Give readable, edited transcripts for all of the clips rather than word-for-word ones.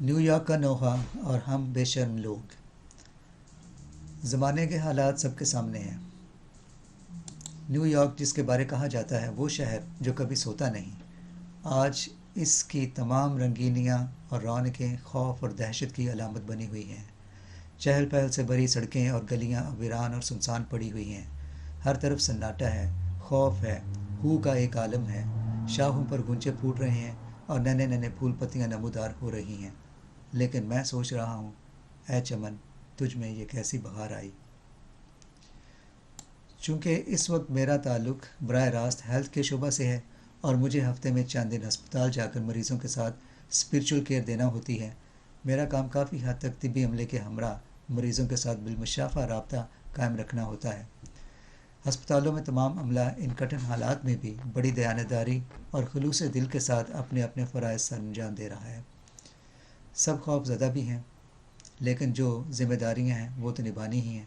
New York کا نوحہ اور ہم بے شرم لوگ۔ زمانے کے حالات سب کے سامنے ہیں۔ نیو یارک جس کے بارے کہا جاتا ہے وہ شہر جو کبھی سوتا نہیں، آج اس کی تمام رنگینیاں اور رونقیں خوف اور دہشت کی علامت بنی ہوئی ہیں۔ چہل پہل سے بھری سڑکیں اور گلیاں اب ویران اور سنسان پڑی ہوئی ہیں۔ ہر طرف سناٹا ہے، خوف ہے، ہو کا ایک عالم ہے۔ شاہوں پر گھنچے پھوٹ رہے ہیں اور ننے ننے پھول پتیاں نمودار ہو رہی ہیں، لیکن میں سوچ رہا ہوں، اے چمن، تجھ میں یہ کیسی بہار آئی؟ چونکہ اس وقت میرا تعلق براہ راست ہیلتھ کے شعبہ سے ہے اور مجھے ہفتے میں چند دن ہسپتال جا کر مریضوں کے ساتھ اسپریچول کیئر دینا ہوتی ہے، میرا کام کافی حد تک طبی عملے کے ہمراہ مریضوں کے ساتھ بالمشافہ رابطہ قائم رکھنا ہوتا ہے۔ ہسپتالوں میں تمام عملہ ان کٹھن حالات میں بھی بڑی دیانتداری اور خلوص دل کے ساتھ اپنے اپنے فرائض سر انجام دے رہا ہے۔ سب خوف زدہ بھی ہیں، لیکن جو ذمہ داریاں ہیں وہ تو نبھانی ہی ہیں۔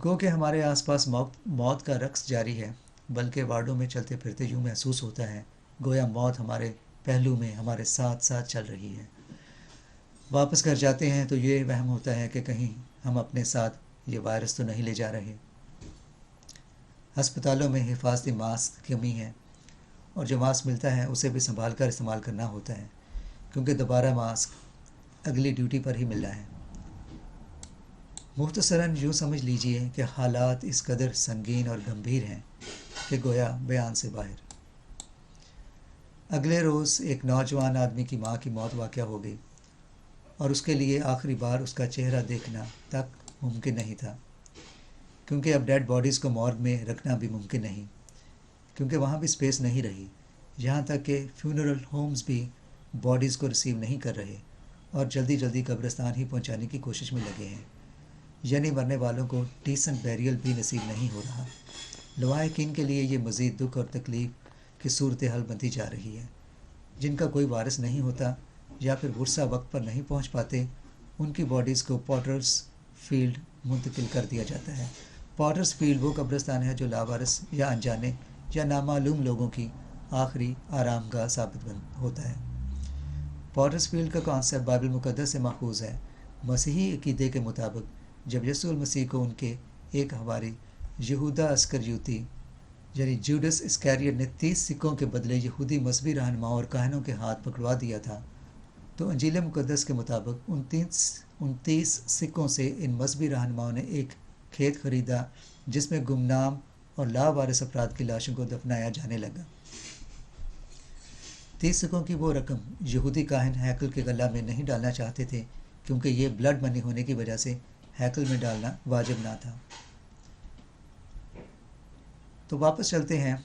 گو کہ ہمارے آس پاس موت کا رقص جاری ہے، بلکہ وارڈوں میں چلتے پھرتے یوں محسوس ہوتا ہے گویا موت ہمارے پہلو میں ہمارے ساتھ ساتھ چل رہی ہے۔ واپس گھر جاتے ہیں تو یہ وہم ہوتا ہے کہ کہیں ہم اپنے ساتھ یہ وائرس تو نہیں لے جا رہے۔ ہسپتالوں میں حفاظتی ماسک کی کمی ہے، اور جو ماسک ملتا ہے اسے بھی سنبھال کر استعمال کرنا ہوتا ہے، کیونکہ دوبارہ ماسک اگلی ڈیوٹی پر ہی مل رہا ہے۔ مختصراً یوں سمجھ لیجئے کہ حالات اس قدر سنگین اور گمبھیر ہیں کہ گویا بیان سے باہر۔ اگلے روز ایک نوجوان آدمی کی ماں کی موت واقع ہو گئی، اور اس کے لیے آخری بار اس کا چہرہ دیکھنا تک ممکن نہیں تھا، کیونکہ اب ڈیڈ باڈیز کو مورگ میں رکھنا بھی ممکن نہیں، کیونکہ وہاں بھی سپیس نہیں رہی، یہاں تک کہ فیونرل ہومز بھی باڈیز کو ریسیو نہیں کر رہے اور جلدی جلدی قبرستان ہی پہنچانے کی کوشش میں لگے ہیں، یعنی مرنے والوں کو ڈیسنٹ بیریل بھی نصیب نہیں ہو رہا۔ لواحقین کے لیے یہ مزید دکھ اور تکلیف کی صورتحال بنتی جا رہی ہے۔ جن کا کوئی وارث نہیں ہوتا یا پھر ورثہ وقت پر نہیں پہنچ پاتے، ان کی باڈیز کو پاٹرز فیلڈ منتقل کر دیا جاتا ہے۔ پاٹرز فیلڈ وہ قبرستان ہے جو لاوارث یا انجانے یا نامعلوم لوگوں کی آخری آرام گاہ ثابت ہوتا ہے۔ پاٹرز فیلڈ کا کانسیپٹ بائبل مقدس سے ماخوذ ہے۔ مسیحی عقیدے کے مطابق جب یسوع المسیح کو ان کے ایک حواری یہودا اسکریوتی یعنی جوڈس اسکیریٹ نے 30 سکوں کے بدلے یہودی مذہبی رہنماؤں اور کاہنوں کے ہاتھ پکڑوا دیا تھا، تو انجیل مقدس کے مطابق 29 سکوں سے ان مذہبی رہنماؤں نے ایک کھیت خریدا جس میں گمنام اور لاوارث افراد کی لاشوں کو دفنایا جانے لگا۔ 30 سکوں کی وہ رقم یہودی کاہن ہیکل کے غلہ میں نہیں ڈالنا چاہتے تھے، کیونکہ یہ بلڈ منی ہونے کی وجہ سے ہیکل میں ڈالنا واجب نہ تھا۔ تو واپس چلتے ہیں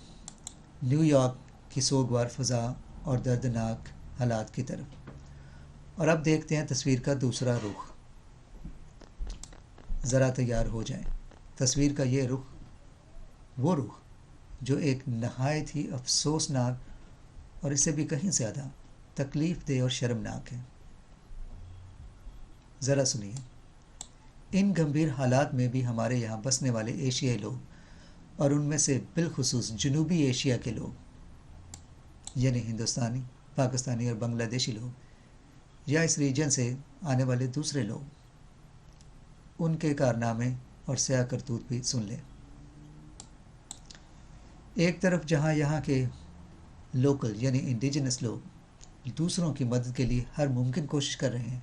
نیو یارک کی سوگوار فضا اور دردناک حالات کی طرف، اور اب دیکھتے ہیں تصویر کا دوسرا رخ۔ ذرا تیار ہو جائیں۔ تصویر کا یہ رخ، وہ رخ جو ایک نہایت ہی افسوسناک اور اس سے بھی کہیں زیادہ تکلیف دہ اور شرمناک ہے۔ ذرا سنیے۔ ان گمبھیر حالات میں بھی ہمارے یہاں بسنے والے ایشیائی لوگ، اور ان میں سے بالخصوص جنوبی ایشیا کے لوگ یعنی ہندوستانی، پاکستانی اور بنگلہ دیشی لوگ، یا اس ریجن سے آنے والے دوسرے لوگ، ان کے کارنامے اور سیاہ کرتوت بھی سن لیں۔ ایک طرف جہاں یہاں کے لوکل یعنی انڈیجنس لوگ دوسروں کی مدد کے لیے ہر ممکن کوشش کر رہے ہیں،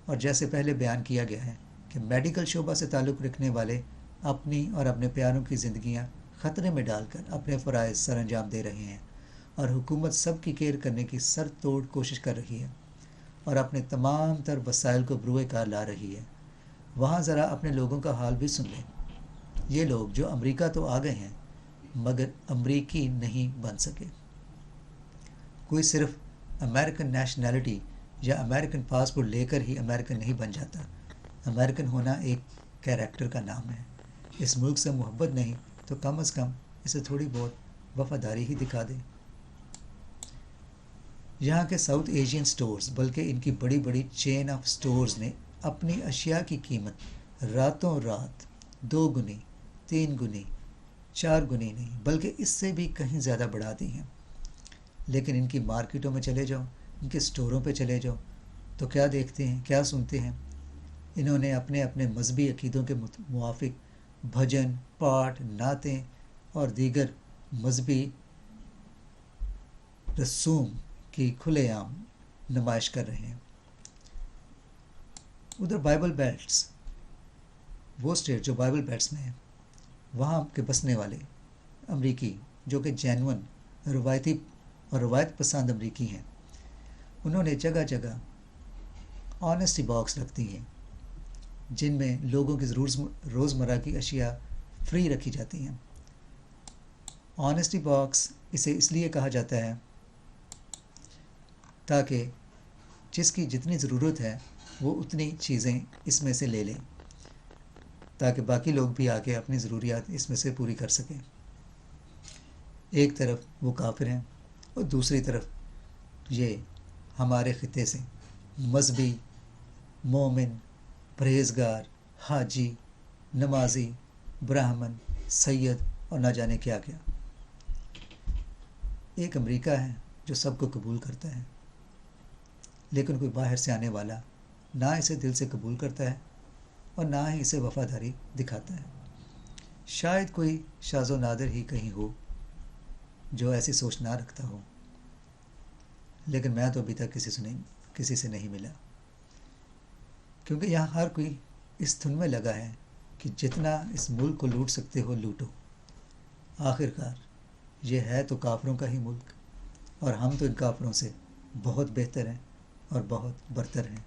اور جیسے پہلے بیان کیا گیا ہے کہ میڈیکل شعبہ سے تعلق رکھنے والے اپنی اور اپنے پیاروں کی زندگیاں خطرے میں ڈال کر اپنے فرائض سر انجام دے رہے ہیں، اور حکومت سب کی کیئر کرنے کی سر توڑ کوشش کر رہی ہے اور اپنے تمام تر وسائل کو بروئے کار لا رہی ہے، وہاں ذرا اپنے لوگوں کا حال بھی سن لیں۔ یہ لوگ جو امریکہ تو آ گئے ہیں مگر امریکی نہیں بن سکے۔ کوئی صرف امریکن نیشنلٹی یا امریکن پاسپورٹ لے کر ہی امریکن نہیں بن جاتا۔ امریکن ہونا ایک کیریکٹر کا نام ہے۔ اس ملک سے محبت نہیں تو کم از کم اسے تھوڑی بہت وفاداری ہی دکھا دے۔ یہاں کے ساؤتھ ایشین سٹورز، بلکہ ان کی بڑی بڑی چین آف سٹورز نے اپنی اشیاء کی قیمت راتوں رات 2 گنی، 3 گنی، 4 گنی نہیں بلکہ اس سے بھی کہیں زیادہ بڑھا دی ہیں۔ لیکن ان کی مارکیٹوں میں چلے جاؤ، ان کے سٹوروں پہ چلے جاؤ تو کیا دیکھتے ہیں، کیا سنتے ہیں؟ انہوں نے اپنے اپنے مذہبی عقیدوں کے موافق بھجن، پاٹ، نعتیں اور دیگر مذہبی رسوم کی کھلے عام نمائش کر رہے ہیں۔ ادھر بائبل بیلٹس، وہ اسٹیٹ جو بائبل بیلٹس میں ہیں، وہاں کے بسنے والے امریکی جو کہ جینون روایتی اور روایت پسند امریکی ہیں، انہوں نے جگہ جگہ آنیسٹی باکس رکھ دی ہیں جن میں لوگوں کی روزمرہ کی اشیاء فری رکھی جاتی ہیں۔ آنیسٹی باکس اسے اس لیے کہا جاتا ہے تاکہ جس کی جتنی ضرورت ہے وہ اتنی چیزیں اس میں سے لے لیں، تاکہ باقی لوگ بھی آ کے اپنی ضروریات اس میں سے پوری کر سکیں۔ ایک طرف وہ کافر ہیں اور دوسری طرف یہ ہمارے خطے سے مذہبی، مومن، پرہیزگار، حاجی، نمازی، براہمن، سید اور نہ جانے کیا کیا۔ ایک امریکہ ہے جو سب کو قبول کرتا ہے، لیکن کوئی باہر سے آنے والا نہ اسے دل سے قبول کرتا ہے اور نہ ہی اسے وفاداری دکھاتا ہے۔ شاید کوئی شاذ و نادر ہی کہیں ہو جو ایسی سوچ نہ رکھتا ہو، لیکن میں تو ابھی تک کسی سے نہیں ملا، کیونکہ یہاں ہر کوئی اس دھن میں لگا ہے کہ جتنا اس ملک کو لوٹ سکتے ہو لوٹو۔ آخرکار یہ ہے تو کافروں کا ہی ملک، اور ہم تو ان کافروں سے بہت بہتر ہیں اور بہت برتر ہیں۔